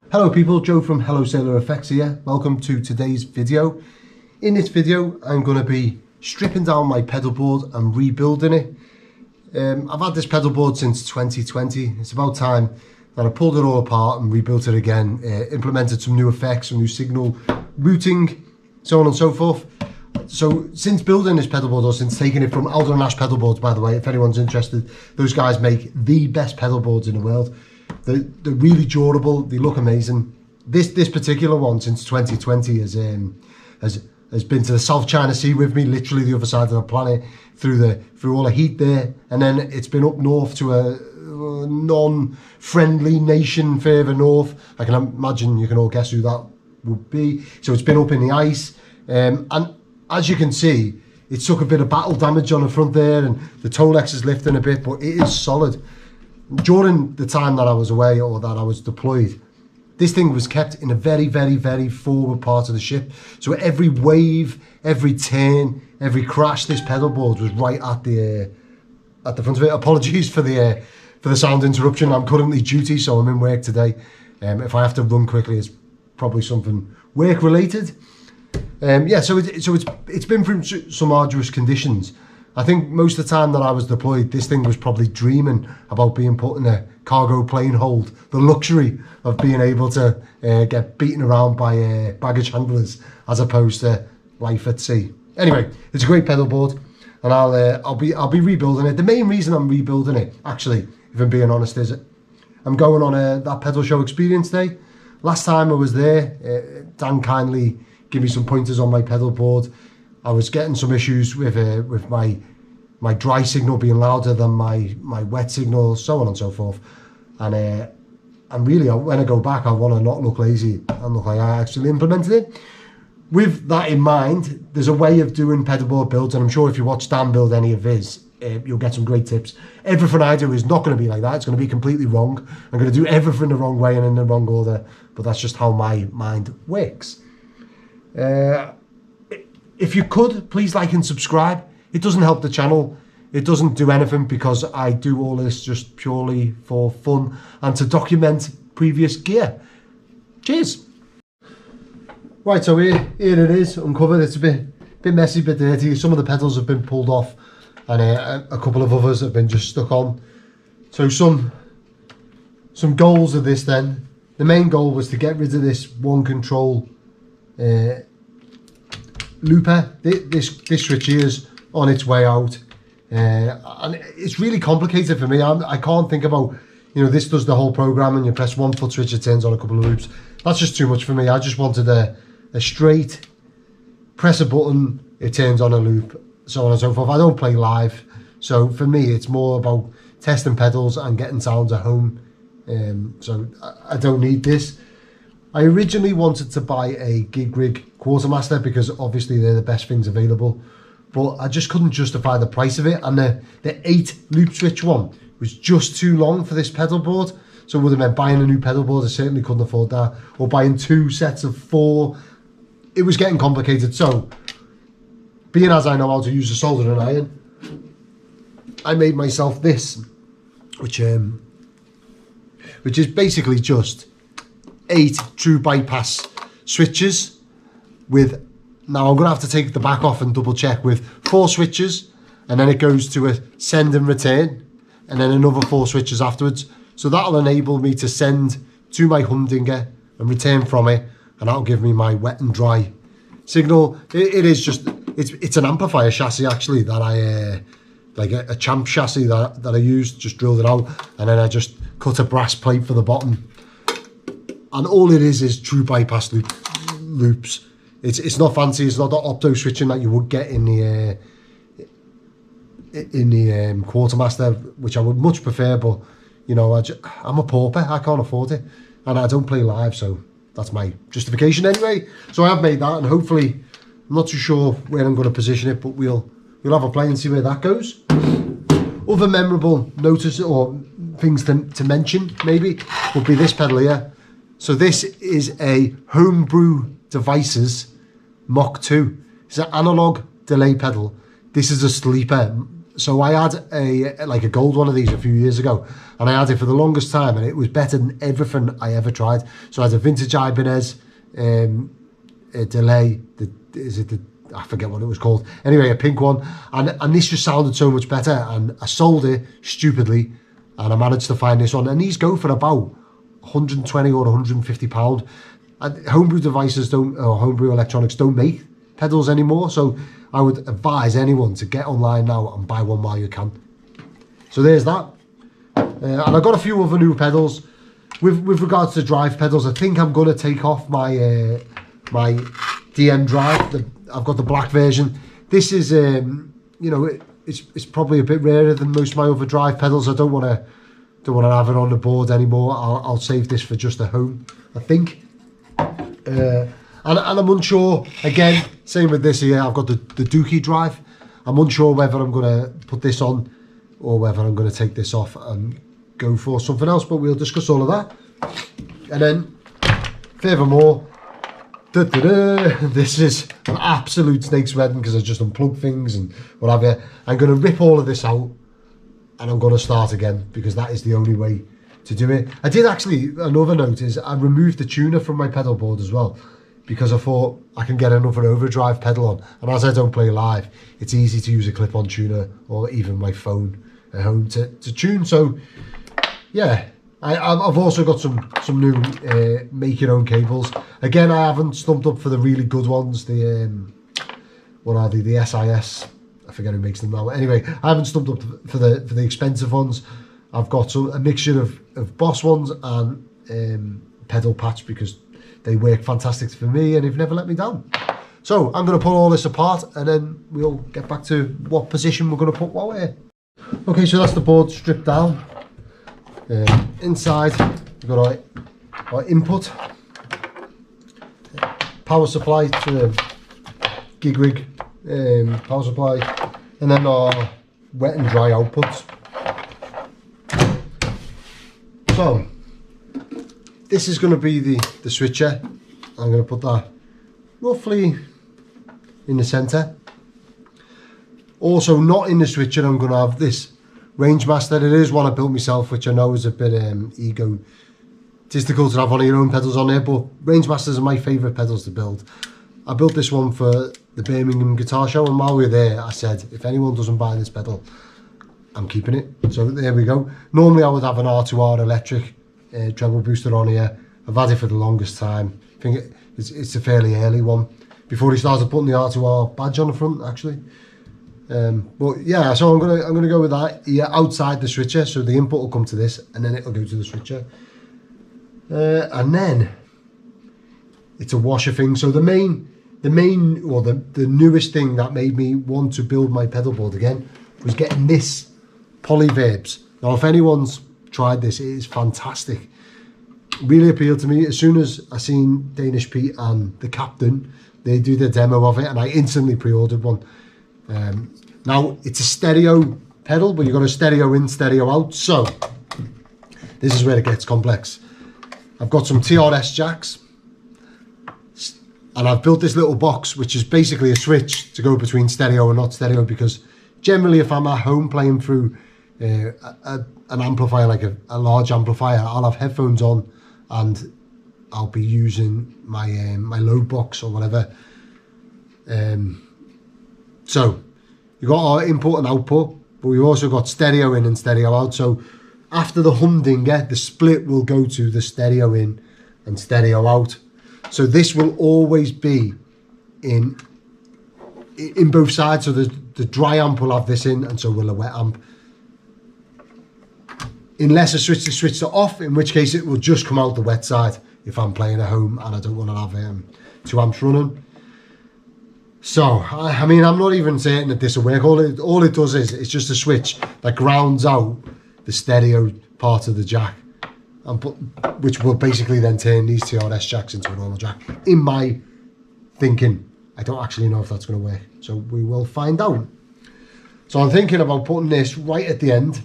Hello people, Joe from Hello Sailor Effects here. Welcome to today's video. In this video I'm going to be stripping down my pedal board and rebuilding it. I've had this pedal board since 2020. It's about time that I pulled it all apart and rebuilt it again, implemented some new effects, some new signal routing, so on and so forth. So since building this pedal board, or since taking it from Aldo and Ash pedal boards, by the way, if anyone's interested, those guys make the best pedal boards in the world. They're really durable, they look amazing. This particular one since 2020 has been to the South China Sea with me, literally the other side of the planet, through all the heat there, and then it's been up north to a non-friendly nation further north. I can imagine you can all guess who that would be. So it's been up in the ice, and as you can see, it took a bit of battle damage on the front there, and the Tolex is lifting a bit, but it is solid. During the time that I was away, or that I was deployed, this thing was kept in a very, very, very forward part of the ship. So every wave, every turn, every crash, this pedal board was right at the front of it. Apologies for the sound interruption. I'm currently duty, so I'm in work today. If I have to run quickly, it's probably something work related. Yeah, so it's been through some arduous conditions. I think most of the time that I was deployed, this thing was probably dreaming about being put in a cargo plane hold. The luxury of being able to get beaten around by baggage handlers as opposed to life at sea. Anyway, it's a great pedal board, and I'll be rebuilding it. The main reason I'm rebuilding it, actually, if I'm being honest, is I'm going on that pedal show experience day. Last time I was there, Dan kindly gave me some pointers on my pedal board. I was getting some issues with my dry signal being louder than my wet signal, so on and so forth. And really, when I go back, I want to not look lazy and look like I actually implemented it. With that in mind, there's a way of doing pedal board builds, and I'm sure if you watch Dan build any of his, you'll get some great tips. Everything I do is not going to be like that. It's going to be completely wrong. I'm going to do everything the wrong way and in the wrong order, but that's just how my mind works. If you could, please like and subscribe. It doesn't help the channel. It doesn't do anything, because I do all this just purely for fun and to document previous gear. Cheers. Right, so here it is, uncovered. It's a bit messy, a bit dirty. Some of the pedals have been pulled off, and a couple of others have been just stuck on. So some goals of this then. The main goal was to get rid of this one control looper. This switch here is on its way out, and it's really complicated for me. I can't think about, this does the whole program and you press one foot switch, it turns on a couple of loops. That's just too much for me. I just wanted a straight press a button, it turns on a loop, so on and so forth. I don't play live, so for me it's more about testing pedals and getting sounds at home. So I don't need this. I originally wanted to buy a gig rig Quartermaster because obviously they're the best things available, but I just couldn't justify the price of it, and the 8 loop switch one was just too long for this pedal board. So it would have meant buying a new pedal board. I certainly couldn't afford that, or buying 2 sets of 4. It was getting complicated. So being as I know how to use a soldering iron, I made myself this, which is basically just 8 true bypass switches with, now I'm going to have to take the back off and double check, with 4 switches, and then it goes to a send and return, and then another 4 switches afterwards. So that'll enable me to send to my humdinger and return from it, and that'll give me my wet and dry signal. It is just, it's an amplifier chassis actually that I, like a Champ chassis that I used, just drilled it out, and then I just cut a brass plate for the bottom. And all it is true bypass loops. It's not fancy. It's not the opto switching that you would get in the Quartermaster, which I would much prefer. But I'm a pauper. I can't afford it, and I don't play live, so that's my justification anyway. So I have made that, and hopefully, I'm not too sure where I'm going to position it, but we'll have a play and see where that goes. Other memorable notice or things to mention maybe would be this pedal here. So this is a Homebrew Devices Mach 2. It's an analog delay pedal. This is a sleeper. So I had a gold one of these a few years ago, and I had it for the longest time, and it was better than everything I ever tried. So I had a vintage Ibanez, a delay, I forget what it was called. Anyway, a pink one, and this just sounded so much better, and I sold it stupidly, and I managed to find this one, and these go for about 120 or 150 pound. And homebrew devices homebrew electronics don't make pedals anymore, so I would advise anyone to get online now and buy one while you can. So there's that. And I've got a few other new pedals. With regards to drive pedals, I think I'm going to take off my my DM drive. I've got the black version. This is, you know, it's probably a bit rarer than most of my other drive pedals. I don't want to have it on the board anymore. I'll save this for just a home, I think. And I'm unsure, again, same with this here, I've got the Dookie drive. I'm unsure whether I'm going to put this on or whether I'm going to take this off and go for something else, but we'll discuss all of that. And then, furthermore, this is an absolute snake's wedding because I just unplugged things and what have you. I'm going to rip all of this out and I'm going to start again because that is the only way to do it. I did actually, another note is I removed the tuner from my pedal board as well because I thought I can get another overdrive pedal on, and as I don't play live, it's easy to use a clip-on tuner or even my phone at home to tune. So yeah, I've also got some new make your own cables. Again, I haven't stumped up for the really good ones, the what are they, the SIS, I forget who makes them now. Anyway, I haven't stumped up for the expensive ones. I've got a mixture of Boss ones and pedal patch because they work fantastic for me and they've never let me down. So I'm going to pull all this apart and then we'll get back to what position we're going to put while we're here. Okay, so that's the board stripped down. Inside we've got our input, power supply to the gig rig power supply, and then our wet and dry outputs. So this is going to be the switcher. I'm going to put that roughly in the centre. Also not in the switcher, I'm going to have this Rangemaster. It is one I built myself, which I know is a bit egotistical to have one of your own pedals on there, but Rangemasters are my favourite pedals to build. I built this one for the Birmingham Guitar Show, and while we were there I said if anyone doesn't buy this pedal, I'm keeping it. So there we go. Normally I would have an R2R electric treble booster on here. I've had it for the longest time. I think it's a fairly early one, before he started putting the R2R badge on the front actually. But yeah, so I'm gonna go with that here outside the switcher, so the input will come to this and then it'll go to the switcher. And then it's a washer thing. So the main or the newest thing that made me want to build my pedal board again was getting this Polyverbs. Now if anyone's tried this, it is fantastic. Really appealed to me. As soon as I seen Danish Pete and the Captain, they do the demo of it, and I instantly pre-ordered one. Now it's a stereo pedal, but you've got a stereo in, stereo out. So this is where it gets complex. I've got some TRS jacks, and I've built this little box, which is basically a switch to go between stereo and not stereo, because generally if I'm at home playing through an amplifier, like a large amplifier, I'll have headphones on and I'll be using my my load box or whatever. So you've got our input and output, but we've also got stereo in and stereo out. So after the humdinger, the split will go to the stereo in and stereo out. So this will always be in both sides. So the dry amp will have this in, and so will a wet amp. Unless I switch to off, in which case it will just come out the wet side if I'm playing at home and I don't want to have 2 amps running. So, I mean, I'm not even saying that this will work. All it does is it's just a switch that grounds out the stereo part of the jack, and which will basically then turn these TRS jacks into a normal jack. In my thinking, I don't actually know if that's going to work, so we will find out. So I'm thinking about putting this right at the end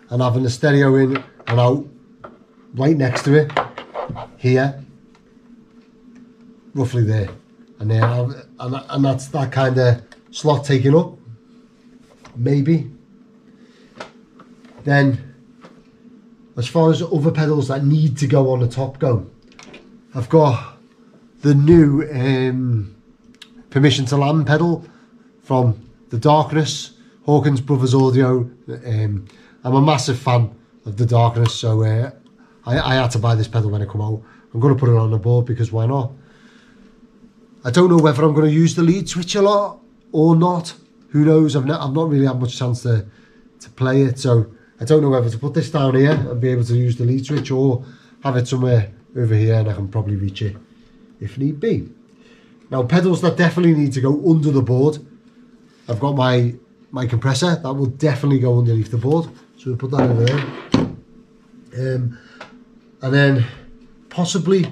and having the stereo in and out right next to it, here, roughly there, and then and that's that kind of slot taken up. maybe. Then, as far as other pedals that need to go on the top go, I've got the new Permission to Land pedal from the Darkness, Hawkins Brothers Audio. I'm a massive fan of the Darkness, so I had to buy this pedal when it come out. I'm going to put it on the board because why not? I don't know whether I'm going to use the lead switch a lot or not. Who knows? I've not really had much chance to play it, so I don't know whether to put this down here and be able to use the lead switch or have it somewhere over here and I can probably reach it if need be. Now, pedals that definitely need to go under the board. I've got my compressor that will definitely go underneath the board, so we'll put that over there. And then possibly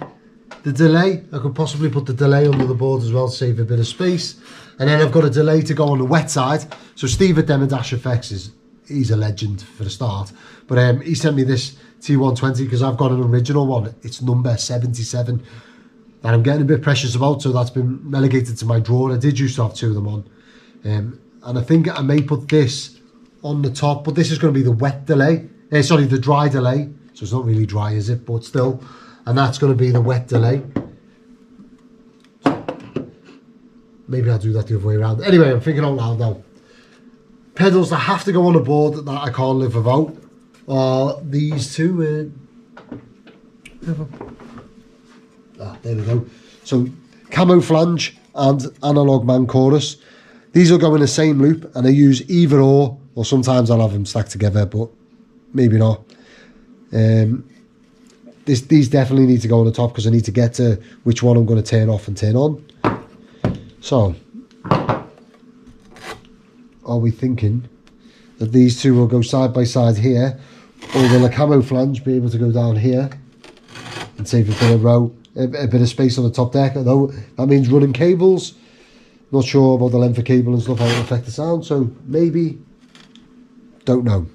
the delay. I could possibly put the delay under the board as well to save a bit of space. And then I've got a delay to go on the wet side. So Steve at Dash Effects he's a legend for the start. But he sent me this T120 because I've got an original one. It's number 77 that I'm getting a bit precious about. So that's been relegated to my drawer. I did used to have two of them on. And I think I may put this on the top, but this is going to be the wet delay. Sorry, the dry delay. So it's not really dry, is it? But still. And that's going to be the wet delay. Maybe I'll do that the other way around. Anyway, I'm thinking out loud now. Pedals that have to go on the board that I can't live without are these two. There we go. So, Camo Flange and Analog Man Chorus. These will go in the same loop and I use either or sometimes I'll have them stacked together, but maybe not. These definitely need to go on the top because I need to get to which one I'm going to turn off and turn on. So, are we thinking that these two will go side by side here, or will the Camo Flange be able to go down here and save a bit of space on the top deck? Although that means running cables. Not sure about the length of cable and stuff, how it will affect the sound, so maybe, don't know.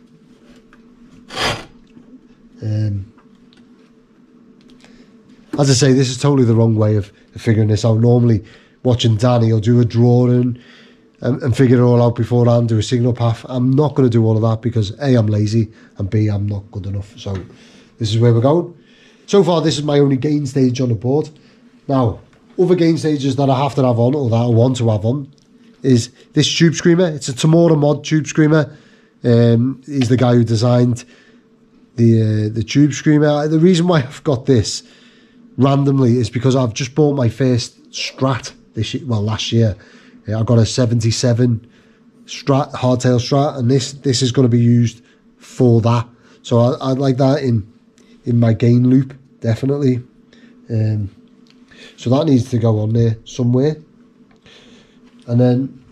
As I say, this is totally the wrong way of figuring this out. Normally, watching Danny, he'll do a drawing and figure it all out beforehand, do a signal path. I'm not going to do all of that because A, I'm lazy, and B, I'm not good enough. So this is where we're going. So far, this is my only gain stage on the board. Now, other gain stages that I have to have on, or that I want to have on, is this tube screamer. It's a Tamura mod tube screamer. He's the guy who designed the tube screamer. The reason why I've got this randomly is because I've just bought my first Strat this year, well, last year. I got a 77 Strat, hardtail Strat, and this is going to be used for that. So I'd like that in my gain loop, definitely. So that needs to go on there somewhere. And then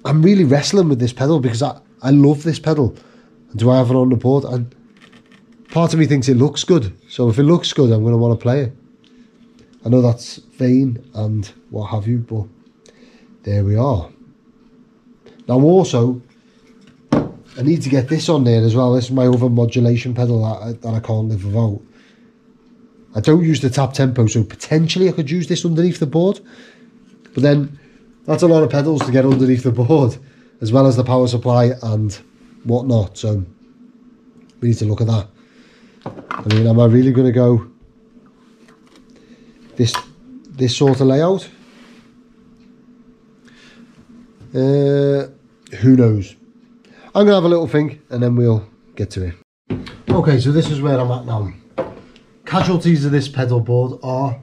I'm really wrestling with this pedal because I love this pedal. And do I have it on the board? And part of me thinks it looks good. So if it looks good, I'm going to want to play it. I know that's vain and what have you, but there we are. Now also, I need to get this on there as well. This is my other modulation pedal that I can't live without. I don't use the tap tempo, so potentially I could use this underneath the board. But then, that's a lot of pedals to get underneath the board, as well as the power supply and whatnot. So, we need to look at that. I mean, am I really going to go this sort of layout? Who knows? I'm going to have a little think, and then we'll get to it. Okay, so this is where I'm at now. Casualties of this pedal board are,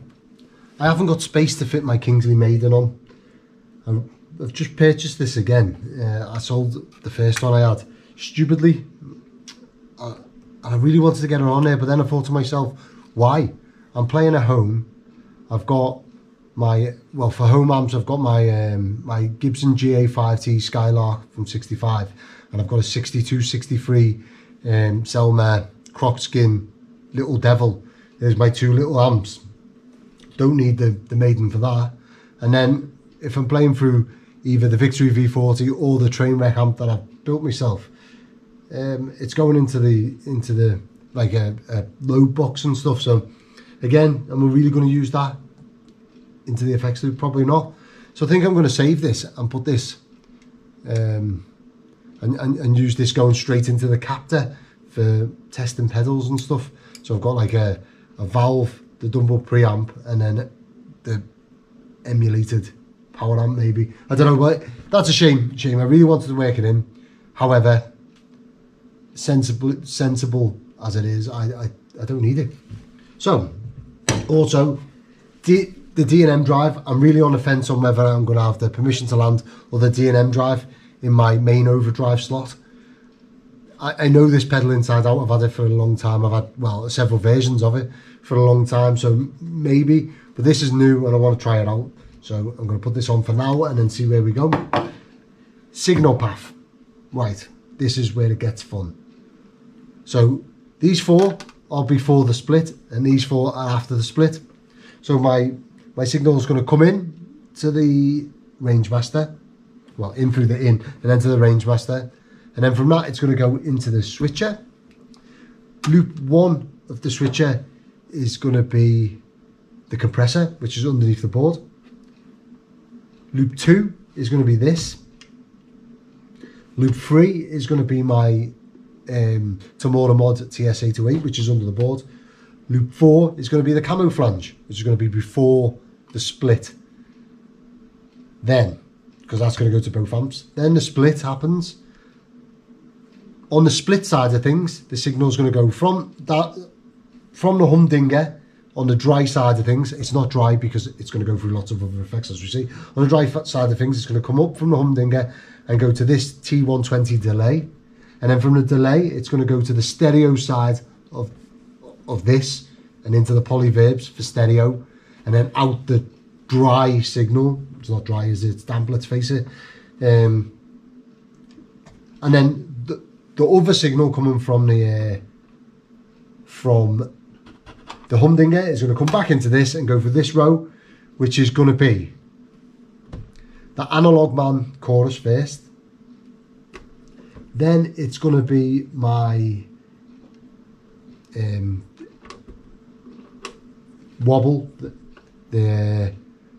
I haven't got space to fit my Kingsley Maiden on. I've just purchased this again. I sold the first one I had stupidly. I really wanted to get her on there, but then I thought to myself, why? I'm playing at home. I've got my, well, for home amps, I've got my my Gibson GA5T Skylark from 65, and I've got a 62, 63 Selmer Croc Skin Little Devil. There's my two little amps. Don't need the Maiden for that. And then if I'm playing through either the Victory V40 or the Trainwreck amp that I've built myself, it's going into the like a load box and stuff. So again, am I really going to use that into the effects loop? Probably not. So I think I'm going to save this and put this and use this going straight into the captor for testing pedals and stuff. So I've got like a valve, the Dumble preamp, and then the emulated power amp maybe. I don't know, but that's a shame. I really wanted to work it in. However, sensible as it is, I don't need it. So, also, the D&M drive, I'm really on the fence on whether I'm going to have the permission to land or the D&M drive in my main overdrive slot. I know this pedal inside out. I've had it for a long time. I've had, well, several versions of it for a long time, so maybe, but this is new and I want to try it out. So I'm going to put this on for now and then see where we go. Signal path. Right, this is where it gets fun. So these 4 are before the split and these 4 are after the split. So my signal is going to come in to the range master, well, in through the in and then to the range master, and then from that it's going to go into the switcher. Loop 1 of the switcher is going to be the compressor, which is underneath the board. Loop 2 is going to be this. Loop 3 is going to be my Tomorrow Mod TS808, which is under the board. Loop 4 is going to be the camouflage, which is going to be before the split. Then, because that's going to go to both amps, then the split happens. On the split side of things, the signal is going to go from the humdinger. On the dry side of things, it's not dry because it's going to go through lots of other effects, as we see. On the dry side of things, it's going to come up from the humdinger and go to this T120 delay. And then from the delay, it's going to go to the stereo side of this and into the polyverbs for stereo. And then out the dry signal. It's not dry, is it? It's damp, let's face it. And then the other signal coming from the humdinger is going to come back into this and go for this row, which is going to be the Analog Man chorus first. Then it's going to be my wobble, the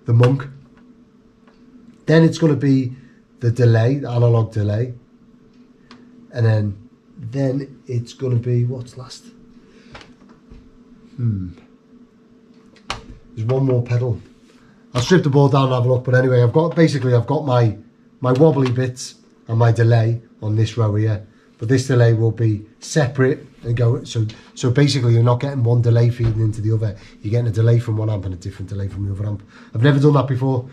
monk. Then it's going to be the delay, the analog delay. And then it's going to be, what's last? There's one more pedal. I'll strip the board down and have a look, but anyway, I've got my wobbly bits and my delay on this row here, but this delay will be separate and go, so basically you're not getting one delay feeding into the other, you're getting a delay from one amp and a different delay from the other amp. I've never done that before.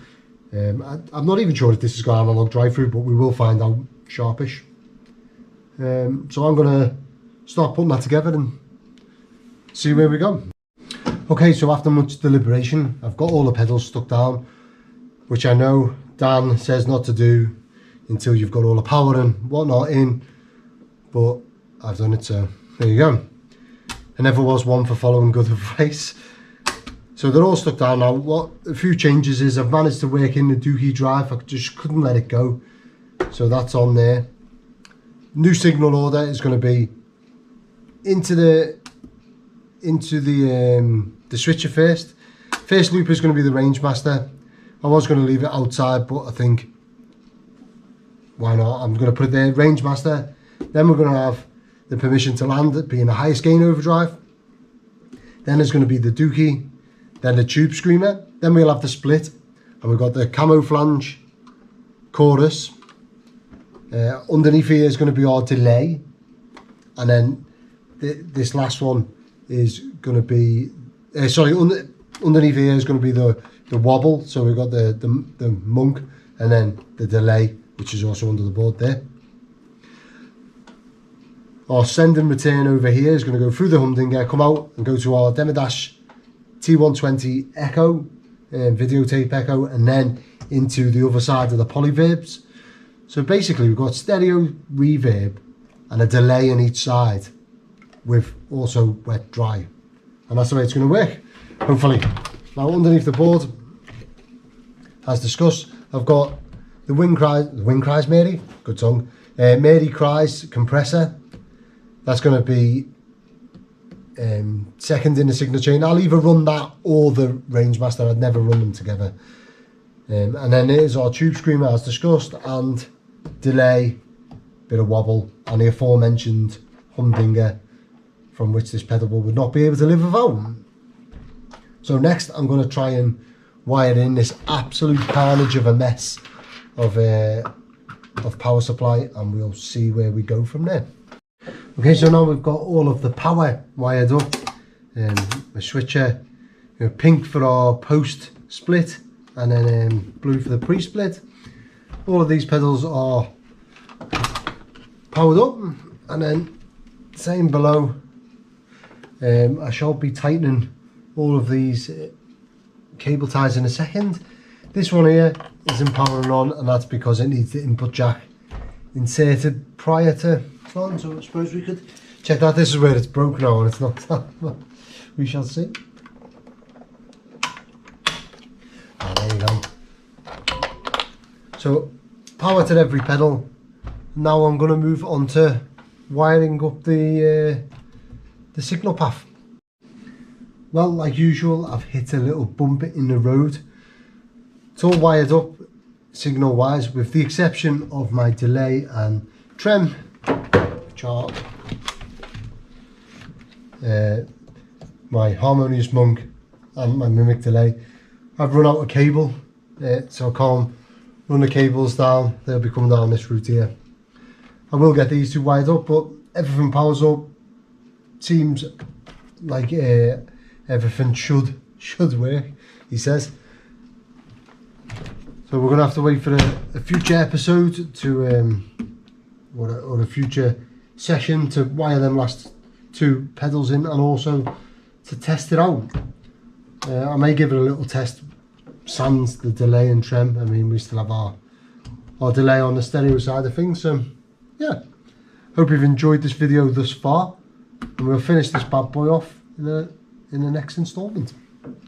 I'm not even sure if this has got analog drive-through, but we will find out sharpish. So I'm gonna start putting that together and see where we go. Okay, so after much deliberation, I've got all the pedals stuck down, which I know Dan says not to do until you've got all the power and whatnot in, but I've done it, so there you go. I never was one for following good advice. So they're all stuck down now. What a few changes is I've managed to work in the doohickey drive. I just couldn't let it go, so that's on there. New signal order is going to be into the switcher first. First loop is going to be the range master. I was going to leave it outside, but I think why not? I'm going to put it there, range master. Then we're going to have the permission to land, being the highest gain overdrive. Then there's going to be the doohickey, then the tube screamer. Then we'll have the split, and we've got the camouflage chorus. Underneath here is going to be our delay, and then this last one is going to be underneath here is going to be the wobble. So we've got the monk and then the delay, which is also under the board there. Our send and return over here is going to go through the humdinger, come out and go to our Demodash T120 Echo, videotape Echo, and then into the other side of the polyverbs. So basically we've got stereo reverb and a delay on each side with also wet dry, and that's the way it's going to work, hopefully. Now underneath the board, as discussed, I've got the Wind Cries Mary, good song, Mary Cries compressor. That's going to be second in the signal chain. I'll either run that or the range master. I'd never run them together. And then there's our tube screamer as discussed, and delay bit of wobble, and the aforementioned humdinger from which this pedalboard would not be able to live without. So next I'm going to try and wire in this absolute carnage of a mess of power supply, and we'll see where we go from there. Okay, so now we've got all of the power wired up, the switcher, pink for our post split, and then blue for the pre-split. All of these pedals are powered up, and then same below. I shall be tightening all of these cable ties in a second. This one here isn't powering on, and that's because it needs the input jack inserted prior to on. So I suppose we could check that. This is where it's broken now, and it's not that, but we shall see. There you go. So power to every pedal. Now I'm going to move on to wiring up the signal path. Well, like usual, I've hit a little bump in the road. It's all wired up signal wise, with the exception of my delay and trem, which are my harmonious monk and my mimic delay. I've run out of cable, so I can't run the cables down. They'll be coming down this route here. I will get these two wired up, but everything powers up. Seems like everything should work, he says. So we're gonna have to wait for a future episode to or a future session to wire them last two pedals in, and also to test it out. I may give it a little test sans the delay and trem. I mean, we still have our delay on the stereo side of things. So yeah, hope you've enjoyed this video thus far, and we'll finish this bad boy off in the next installment.